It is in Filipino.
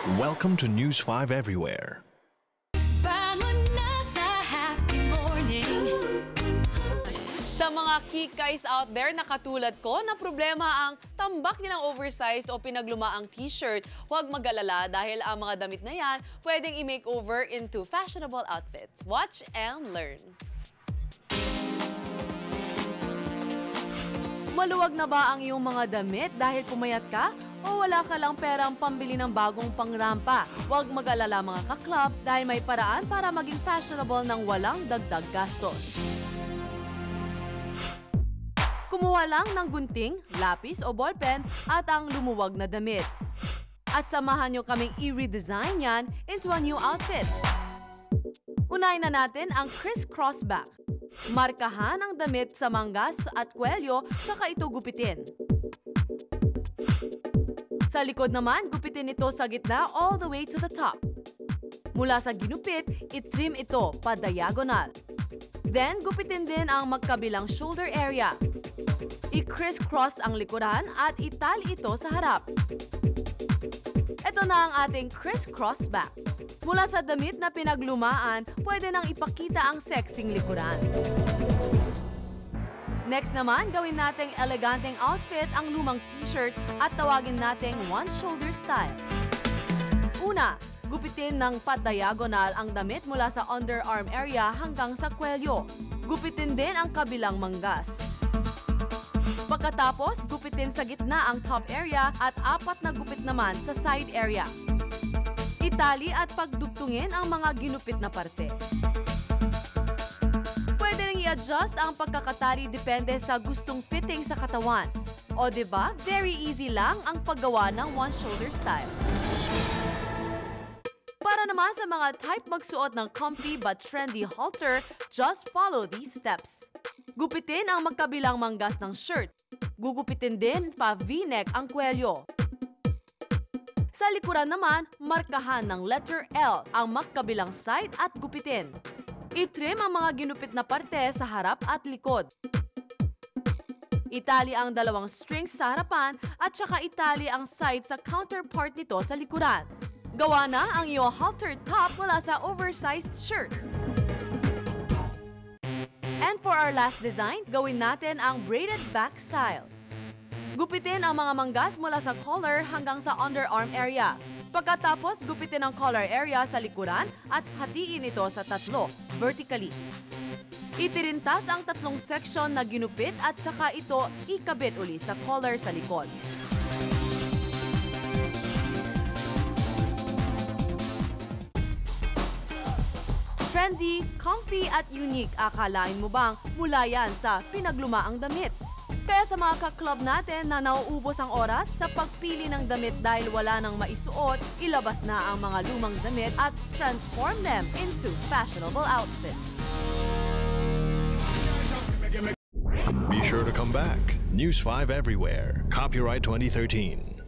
Welcome to News 5 Everywhere. Bangon na sa happy morning. Sa mga kikays out there na katulad ko na problema ang tambak nilang oversized o pinaglumaang t-shirt, huwag mag-alala dahil ang mga damit na yan pwedeng i-makeover into fashionable outfits. Watch and learn. Maluwag na ba ang iyong mga damit dahil pumayat ka? O wala ka lang perang pambili ng bagong pangrampa? Huwag mag-alala mga ka-club dahil may paraan para maging fashionable ng walang dagdag gastos. Kumuha lang ng gunting, lapis o ballpen at ang lumuwag na damit. At samahan nyo kaming i-redesign yan into a new outfit. Unahin na natin ang crisscross back. Markahan ang damit sa manggas at kwelyo tsaka ito gupitin. Sa likod naman, gupitin ito sa gitna all the way to the top. Mula sa ginupit, itrim ito pa diagonal. Then, gupitin din ang magkabilang shoulder area. I-crisscross ang likuran at itali ito sa harap. Ito na ang ating crisscross back. Mula sa damit na pinaglumaan, pwede nang ipakita ang sexing likuran. Next naman, gawin nating eleganteng outfit ang lumang t-shirt at tawagin nating one-shoulder style. Una, gupitin ng pa-diagonal ang damit mula sa underarm area hanggang sa kwelyo. Gupitin din ang kabilang manggas. Pagkatapos, gupitin sa gitna ang top area at 4 na gupit naman sa side area. Itali at pagdugtungin ang mga ginupit na parte. Pwede rin i-adjust ang pagkakatali depende sa gustong fitting sa katawan. O diba, very easy lang ang paggawa ng one-shoulder style. Para naman sa mga type magsuot ng comfy but trendy halter, just follow these steps. Gupitin ang magkabilang manggas ng shirt. Gugupitin din pa V-neck ang kwelyo. Sa likuran naman, markahan ng letter L ang magkabilang side at gupitin. I-trim ang mga ginupit na parte sa harap at likod. Itali ang dalawang strings sa harapan at saka itali ang side sa counterpart nito sa likuran. Gawa na ang iyong halter top mula sa oversized shirt. And for our last design, gawin natin ang braided back style. Gupitin ang mga manggas mula sa collar hanggang sa underarm area. Pagkatapos, gupitin ang collar area sa likuran at hatiin ito sa 3, vertically. Itirintas ang 3 section na ginupit at saka ito ikabit uli sa collar sa likod. Trendy, comfy at unique, akalain mo bang mula yan sa pinaglumaang damit? Kaya sa mga ka-club natin na nauubos ang oras sa pagpili ng damit dahil wala nang maisuot, ilabas na ang mga lumang damit at transform them into fashionable outfits. Be sure to come back. News 5 Everywhere. Copyright 2013.